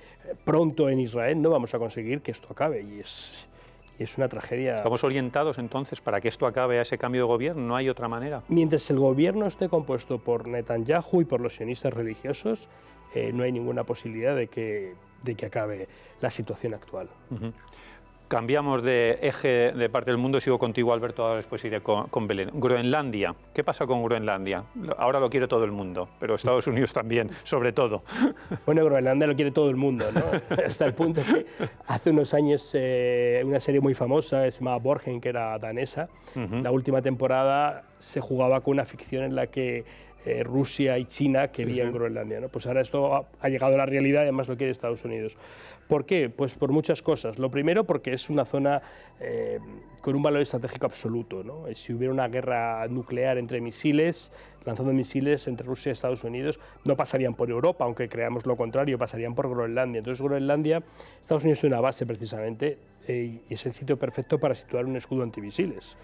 pronto en Israel, no vamos a conseguir que esto acabe, y es una tragedia. ¿Estamos orientados entonces para que esto acabe a ese cambio de gobierno? ¿No hay otra manera? Mientras el gobierno esté compuesto por Netanyahu y por los sionistas religiosos, no hay ninguna posibilidad de que acabe la situación actual. Cambiamos de eje de parte del mundo, sigo contigo, Alberto, ahora después iré con Belén. Groenlandia, ¿qué pasa con Groenlandia? Ahora lo quiere todo el mundo, pero Estados Unidos también, sobre todo. Bueno, Groenlandia lo quiere todo el mundo, ¿no? Hasta el punto que hace unos años una serie muy famosa, se llamaba Borgen, que era danesa, la última temporada se jugaba con una ficción en la que Rusia y China querían Groenlandia, ¿no? Pues ahora esto ha llegado a la realidad y además lo quiere Estados Unidos. ¿Por qué? Pues por muchas cosas. Lo primero, porque es una zona con un valor estratégico absoluto, ¿no? Si hubiera una guerra nuclear entre misiles, lanzando misiles entre Rusia y Estados Unidos, no pasarían por Europa, aunque creamos lo contrario, pasarían por Groenlandia. Entonces Groenlandia, Estados Unidos tiene una base precisamente y es el sitio perfecto para situar un escudo antimisiles.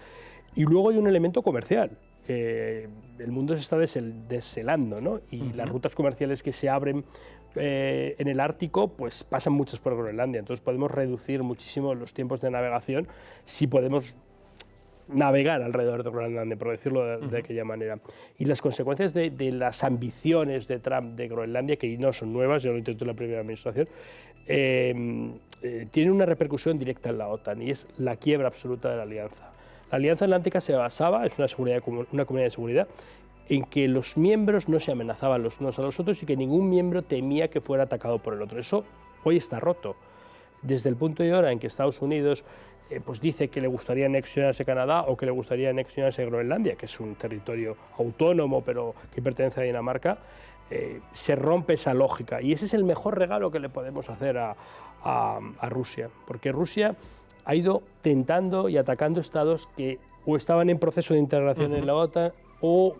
Y luego hay un elemento comercial. El mundo se está deshelando, ¿no? Y las rutas comerciales que se abren en el Ártico pues pasan muchas por Groenlandia, entonces podemos reducir muchísimo los tiempos de navegación si podemos navegar alrededor de Groenlandia, por decirlo de aquella manera. Y las consecuencias de las ambiciones de Trump de Groenlandia, que no son nuevas, ya lo intentó en la primera administración, tienen una repercusión directa en la OTAN y es la quiebra absoluta de la alianza. La Alianza Atlántica se basaba, es una comunidad de seguridad, en que los miembros no se amenazaban los unos a los otros y que ningún miembro temía que fuera atacado por el otro. Eso hoy está roto. Desde el punto de ahora en que Estados Unidos pues dice que le gustaría anexionarse Canadá o que le gustaría anexionarse Groenlandia, que es un territorio autónomo pero que pertenece a Dinamarca, se rompe esa lógica. Y ese es el mejor regalo que le podemos hacer a Rusia, porque Rusia ha ido tentando y atacando estados que o estaban en proceso de integración en la OTAN o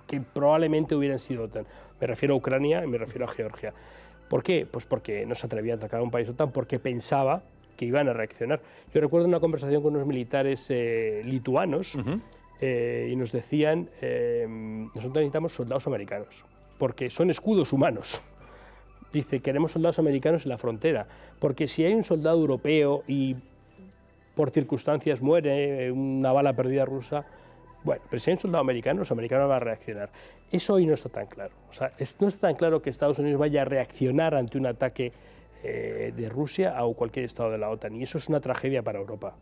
que probablemente hubieran sido OTAN. Me refiero a Ucrania y me refiero a Georgia. ¿Por qué? Pues porque no se atrevía a atacar a un país OTAN, porque pensaba que iban a reaccionar. Yo recuerdo una conversación con unos militares lituanos y nos decían, nosotros necesitamos soldados americanos, porque son escudos humanos. Dice, queremos soldados americanos en la frontera, porque si hay un soldado europeo y por circunstancias muere, una bala perdida rusa, bueno, pero si hay un soldado americano, los americanos van a reaccionar. Eso hoy no está tan claro. O sea, no está tan claro que Estados Unidos vaya a reaccionar ante un ataque de Rusia o cualquier estado de la OTAN, y eso es una tragedia para Europa.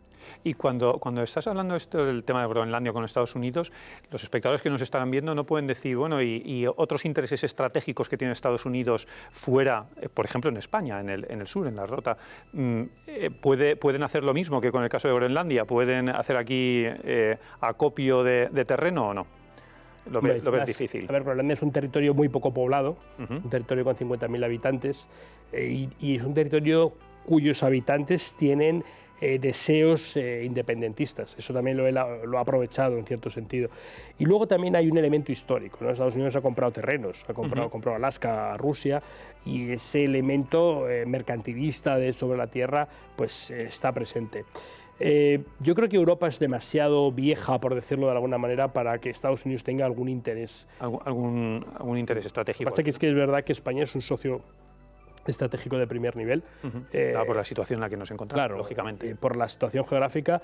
Y cuando estás hablando esto del tema de Groenlandia con Estados Unidos, los espectadores que nos estarán viendo no pueden decir, bueno, y otros intereses estratégicos que tiene Estados Unidos fuera, por ejemplo en España, en el sur, en la Rota, ¿pueden hacer lo mismo que con el caso de Groenlandia? ¿Pueden hacer aquí acopio de terreno o no? Lo ves difícil. A ver, Groenlandia es un territorio muy poco poblado, un territorio con 50.000 habitantes, y es un territorio cuyos habitantes tienen deseos independentistas. Eso también lo ha aprovechado en cierto sentido. Y luego también hay un elemento histórico, ¿no? Estados Unidos ha comprado terrenos, ha comprado Alaska a Rusia, y ese elemento mercantilista sobre la tierra pues está presente. Yo creo que Europa es demasiado vieja, por decirlo de alguna manera, para que Estados Unidos tenga algún interés. ¿Algún interés estratégico? Pasa que es verdad que España es un socio estratégico de primer nivel. Por la situación en la que nos encontramos, claro, lógicamente. Por la situación geográfica,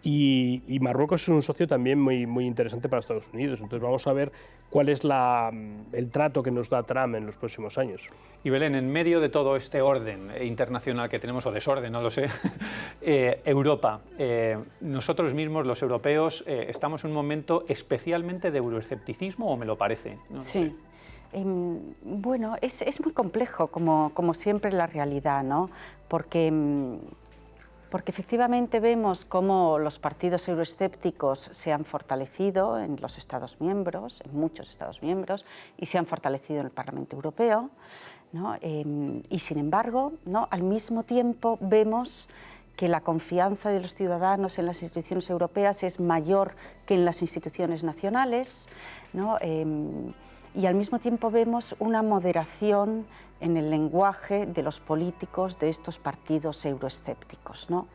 y Marruecos es un socio también muy interesante para Estados Unidos. Entonces vamos a ver cuál es el trato que nos da Trump en los próximos años. Y Belén, en medio de todo este orden internacional que tenemos, o desorden, no lo sé, Europa, nosotros mismos, los europeos, estamos en un momento especialmente de euroescepticismo, ¿o me lo parece? No sí. Bueno, es muy complejo, como siempre, la realidad, ¿no? Porque efectivamente vemos cómo los partidos euroescépticos se han fortalecido en los Estados miembros, en muchos Estados miembros, y se han fortalecido en el Parlamento Europeo, ¿no? Y sin embargo, ¿no?, al mismo tiempo vemos que la confianza de los ciudadanos en las instituciones europeas es mayor que en las instituciones nacionales, ¿no? Y al mismo tiempo vemos una moderación en el lenguaje de los políticos de estos partidos euroescépticos, ¿no?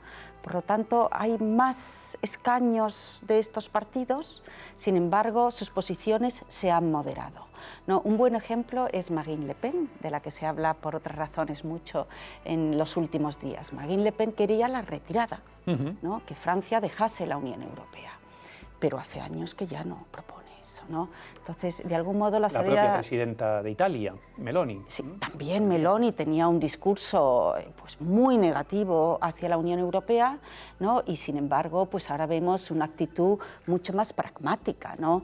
Por lo tanto, hay más escaños de estos partidos, sin embargo, sus posiciones se han moderado, ¿no? Un buen ejemplo es Marine Le Pen, de la que se habla por otras razones mucho en los últimos días. Marine Le Pen quería la retirada, ¿no?, que Francia dejase la Unión Europea, pero hace años que ya no propone eso, ¿no? Entonces, de algún modo la salida... propia presidenta de Italia, Meloni. Sí, también Meloni tenía un discurso pues, muy negativo hacia la Unión Europea, ¿no? Y sin embargo, pues ahora vemos una actitud mucho más pragmática, ¿no?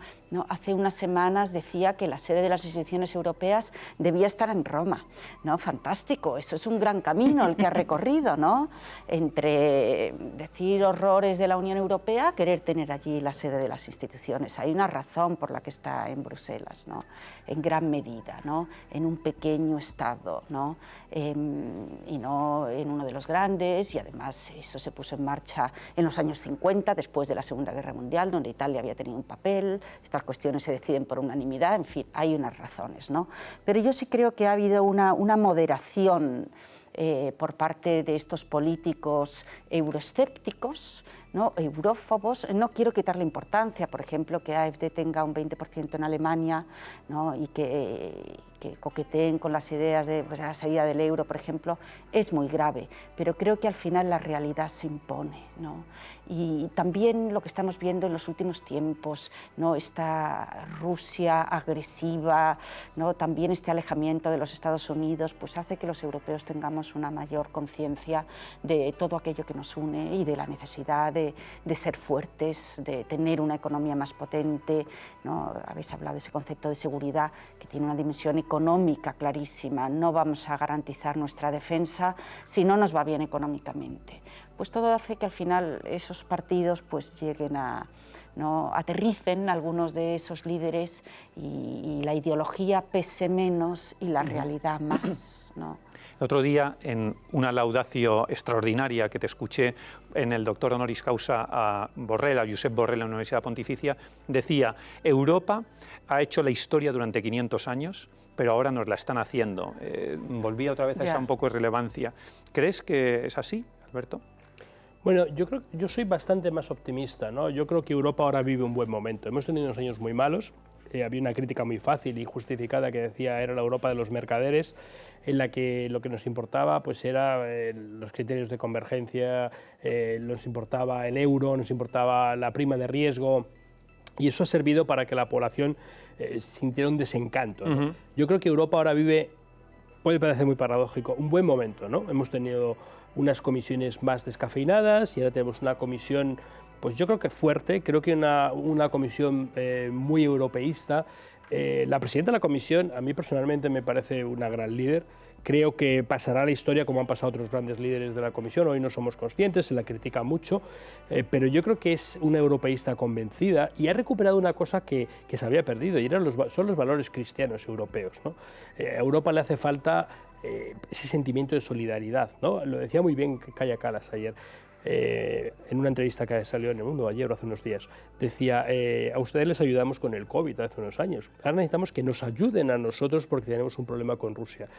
Hace unas semanas decía que la sede de las instituciones europeas debía estar en Roma, ¿no? Fantástico, eso es un gran camino el que ha recorrido, ¿no? Entre decir horrores de la Unión Europea, querer tener allí la sede de las instituciones. Hay una razón por la que está en Bruselas, ¿no? En gran medida, ¿no? En un pequeño Estado, ¿no? Y no en uno de los grandes, y además eso se puso en marcha en los años 50, después de la Segunda Guerra Mundial, donde Italia había tenido un papel. Estas cuestiones se deciden por unanimidad, en fin, hay unas razones, ¿no? Pero yo sí creo que ha habido una moderación por parte de estos políticos euroescépticos, ¿no? Eurófobos. No quiero quitarle importancia, por ejemplo, que AfD tenga un 20% en Alemania, ¿no? Y que coqueteen con las ideas de pues, la salida del euro, por ejemplo, es muy grave, pero creo que al final la realidad se impone, ¿no? Y también lo que estamos viendo en los últimos tiempos, ¿no? Esta Rusia agresiva, ¿no? También este alejamiento de los Estados Unidos, pues hace que los europeos tengamos una mayor conciencia de todo aquello que nos une y de la necesidad de ser fuertes, de tener una economía más potente, ¿no? Habéis hablado de ese concepto de seguridad que tiene una dimensión económica clarísima. No vamos a garantizar nuestra defensa si no nos va bien económicamente. Pues todo hace que al final esos partidos pues lleguen a, ¿no? aterricen algunos de esos líderes y la ideología pese menos y la realidad más, ¿no? El otro día, en una laudatio extraordinaria que te escuché en el doctor honoris causa a Borrell, a Josep Borrell en la Universidad Pontificia, decía: Europa ha hecho la historia durante 500 años, pero ahora nos la están haciendo. Volvía otra vez a esa un poco irrelevancia. ¿Crees que es así, Alberto? Bueno, yo soy bastante más optimista, ¿no? Yo creo que Europa ahora vive un buen momento. Hemos tenido unos años muy malos. Había una crítica muy fácil y justificada que decía era la Europa de los mercaderes, en la que lo que nos importaba pues era los criterios de convergencia, nos importaba el euro, nos importaba la prima de riesgo, y eso ha servido para que la población sintiera un desencanto, ¿no? Yo creo que Europa ahora vive, puede parecer muy paradójico, un buen momento, ¿no? Hemos tenido unas comisiones más descafeinadas y ahora tenemos una comisión, pues yo creo que fuerte, creo que una comisión muy europeísta. La presidenta de la comisión, a mí personalmente me parece una gran líder. Creo que pasará a la historia como han pasado otros grandes líderes de la comisión. Hoy no somos conscientes, se la critica mucho, pero yo creo que es una europeísta convencida y ha recuperado una cosa que se había perdido, y son los valores cristianos europeos, ¿no? A Europa le hace falta ese sentimiento de solidaridad, ¿no? Lo decía muy bien Kaja Kallas ayer. En una entrevista que salió en El Mundo ayer o hace unos días, decía, a ustedes les ayudamos con el COVID hace unos años, ahora necesitamos que nos ayuden a nosotros porque tenemos un problema con Rusia.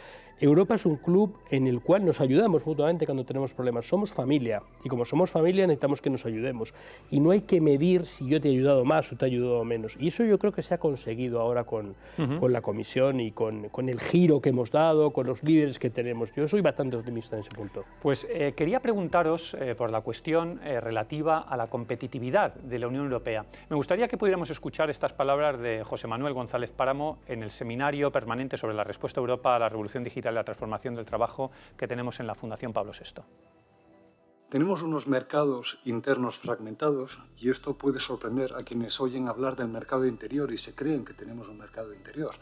Europa es un club en el cual nos ayudamos mutuamente cuando tenemos problemas, somos familia, y como somos familia necesitamos que nos ayudemos, y no hay que medir si yo te he ayudado más o te he ayudado menos, y eso yo creo que se ha conseguido ahora con la comisión y con el giro que hemos dado, con los líderes que tenemos. Yo soy bastante optimista en ese punto. Pues quería preguntaros por la cuestión relativa a la competitividad de la Unión Europea. Me gustaría que pudiéramos escuchar estas palabras de José Manuel González Páramo en el seminario permanente sobre la respuesta a Europa a la revolución digital y la transformación del trabajo que tenemos en la Fundación Pablo VI. Tenemos unos mercados internos fragmentados y esto puede sorprender a quienes oyen hablar del mercado interior y se creen que tenemos un mercado interior.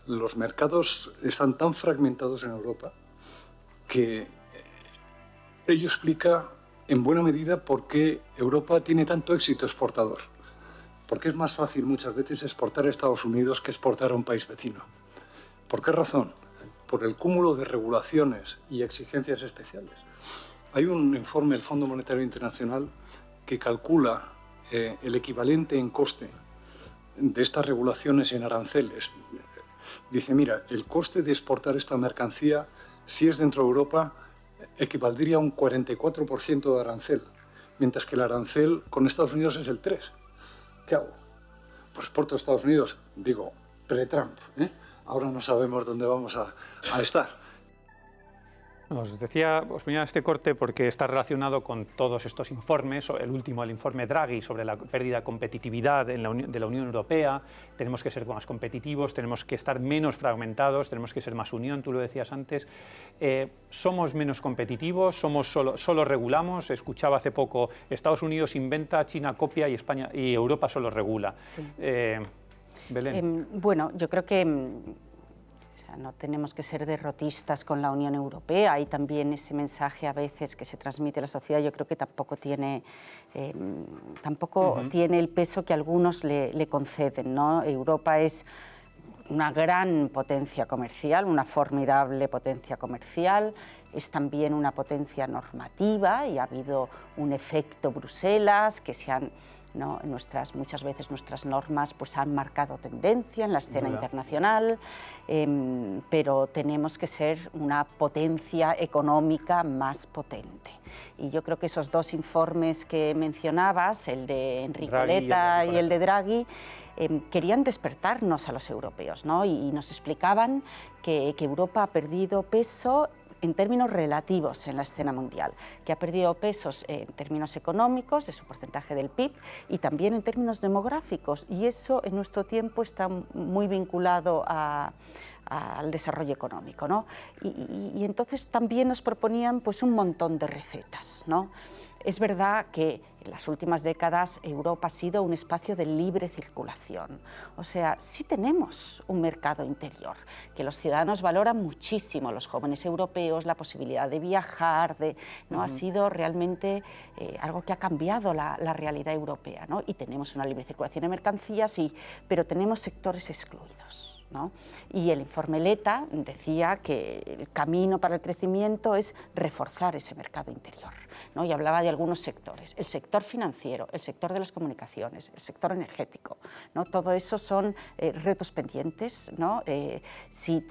Los mercados están tan fragmentados en Europa que ello explica en buena medida por qué Europa tiene tanto éxito exportador. Porque es más fácil muchas veces exportar a Estados Unidos que exportar a un país vecino. ¿Por qué razón? Por el cúmulo de regulaciones y exigencias especiales. Hay un informe del Fondo Monetario Internacional que calcula el equivalente en coste de estas regulaciones en aranceles. Dice, mira, el coste de exportar esta mercancía, si es dentro de Europa, equivaldría a un 44% de arancel, mientras que el arancel con Estados Unidos es el 3%. ¿Qué hago? Pues exporto a Estados Unidos, digo, pre-Trump, ¿eh? Ahora no sabemos dónde vamos a estar. Os ponía este corte porque está relacionado con todos estos informes, el último, el informe Draghi sobre la pérdida de competitividad de la Unión Europea. Tenemos que ser más competitivos, tenemos que estar menos fragmentados, tenemos que ser más unión, tú lo decías antes. ¿Somos menos competitivos? ¿Solo regulamos? Escuchaba hace poco, Estados Unidos inventa, China copia y España y Europa solo regula. Sí. Belén. Bueno, yo creo que no tenemos que ser derrotistas con la Unión Europea, y también ese mensaje a veces que se transmite a la sociedad yo creo que tampoco tiene el peso que algunos le conceden, ¿no? Europa es una gran potencia comercial, una formidable potencia comercial, es también una potencia normativa y ha habido un efecto Bruselas que muchas veces nuestras normas pues han marcado tendencia en la escena internacional, pero tenemos que ser una potencia económica más potente. Y yo creo que esos dos informes que mencionabas, el de Enrico Letta y el de Draghi, querían despertarnos a los europeos, ¿no? Y nos explicaban que Europa ha perdido peso en términos relativos en la escena mundial, que ha perdido pesos en términos económicos, de su porcentaje del PIB, y también en términos demográficos, y eso en nuestro tiempo está muy vinculado al desarrollo económico, ¿no? Y entonces también nos proponían pues un montón de recetas, ¿no? Es verdad que en las últimas décadas Europa ha sido un espacio de libre circulación. O sea, sí tenemos un mercado interior, que los ciudadanos valoran muchísimo, los jóvenes europeos, la posibilidad de viajar, ¿no? Ha sido realmente algo que ha cambiado la realidad europea, ¿no? Y tenemos una libre circulación de mercancías, pero tenemos sectores excluidos, ¿no? Y el informe Letta decía que el camino para el crecimiento es reforzar ese mercado interior, ¿no? Y hablaba de algunos sectores, el sector financiero, el sector de las comunicaciones, el sector energético, ¿no? Todo eso son retos pendientes, ¿no? Si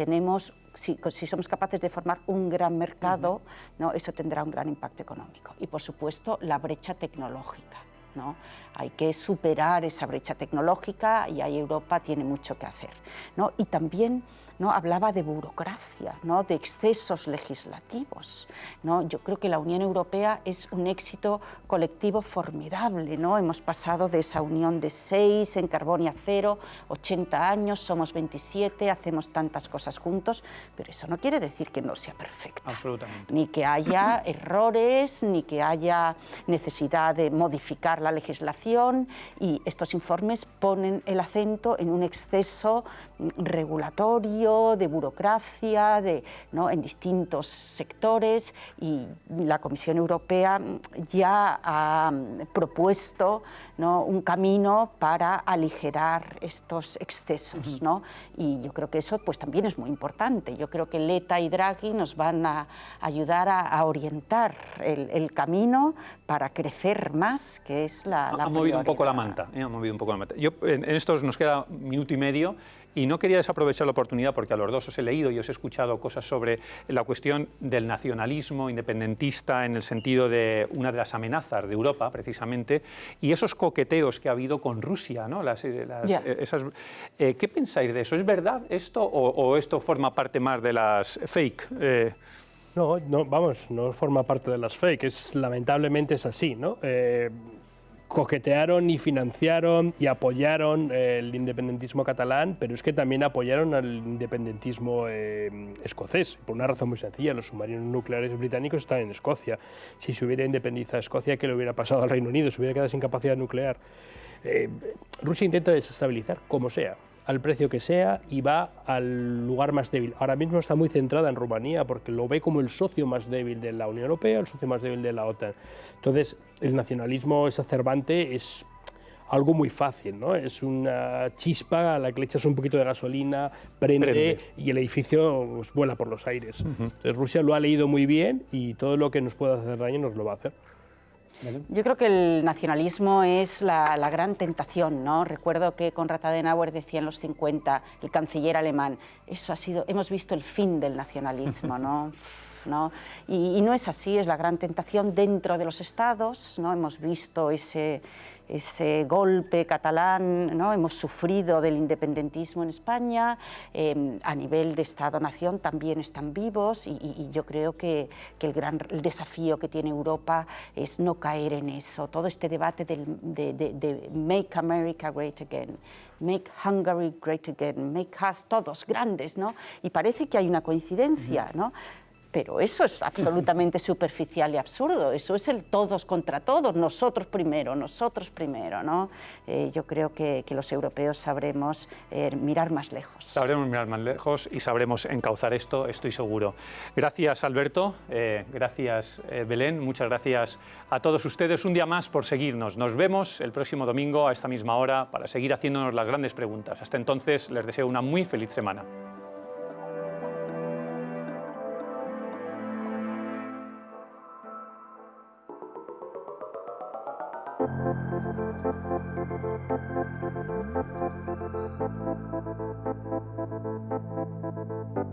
somos capaces de formar un gran mercado, ¿no? Eso tendrá un gran impacto económico. Y por supuesto la brecha tecnológica, ¿no? Hay que superar esa brecha tecnológica y ahí Europa tiene mucho que hacer, ¿no? Y también, ¿no? Hablaba de burocracia, ¿no? De excesos legislativos, ¿no? Yo creo que la Unión Europea es un éxito colectivo formidable, ¿no? Hemos pasado de esa unión de 6 en carbón y acero, 80 años, somos 27, hacemos tantas cosas juntos, pero eso no quiere decir que no sea perfecta. Absolutamente. Ni que haya errores, ni que haya necesidad de modificar la legislación, y estos informes ponen el acento en un exceso regulatorio, de burocracia, ¿no? En distintos sectores, y la Comisión Europea ya ha propuesto, ¿no? Un camino para aligerar estos excesos, ¿no? Y yo creo que eso pues también es muy importante. Yo creo que Letta y Draghi nos van a ayudar a orientar el camino para crecer más, que es la Ha movido un poco la manta. En esto nos queda un minuto y medio y no quería desaprovechar la oportunidad porque a los dos os he leído y os he escuchado cosas sobre la cuestión del nacionalismo independentista en el sentido de una de las amenazas de Europa, precisamente, y esos coqueteos que ha habido con Rusia, ¿no? ¿Qué pensáis de eso? ¿Es verdad esto o esto forma parte más de las fake? No, vamos, no forma parte de las fake, lamentablemente es así, ¿no? Coquetearon y financiaron y apoyaron el independentismo catalán, pero es que también apoyaron al independentismo escocés, por una razón muy sencilla: los submarinos nucleares británicos están en Escocia. Si se hubiera independizado Escocia, ¿qué le hubiera pasado al Reino Unido? Se hubiera quedado sin capacidad nuclear. Rusia intenta desestabilizar como sea, al precio que sea, y va al lugar más débil. Ahora mismo está muy centrada en Rumanía porque lo ve como el socio más débil de la Unión Europea, el socio más débil de la OTAN. Entonces, el nacionalismo exacerbante es algo muy fácil, ¿no? Es una chispa a la que le echas un poquito de gasolina, prende. Y el edificio pues, vuela por los aires. Entonces, Rusia lo ha leído muy bien y todo lo que nos pueda hacer daño nos lo va a hacer. Yo creo que el nacionalismo es la gran tentación, ¿no? Recuerdo que Konrad Adenauer decía en los 50, el canciller alemán, hemos visto el fin del nacionalismo, ¿no? ¿no? Y no es así, es la gran tentación dentro de los estados, ¿no? Hemos visto ese golpe catalán, ¿no? Hemos sufrido del independentismo en España, a nivel de Estado-nación también están vivos y yo creo que el desafío que tiene Europa es no caer en eso. Todo este debate de Make America Great Again, Make Hungary Great Again, Make us todos grandes, ¿no? Y parece que hay una coincidencia, ¿no? Pero eso es absolutamente superficial y absurdo, eso es el todos contra todos, nosotros primero, ¿no? Yo creo que los europeos sabremos mirar más lejos. Sabremos mirar más lejos y sabremos encauzar esto, estoy seguro. Gracias, Alberto, gracias, Belén, muchas gracias a todos ustedes un día más por seguirnos. Nos vemos el próximo domingo a esta misma hora para seguir haciéndonos las grandes preguntas. Hasta entonces, les deseo una muy feliz semana.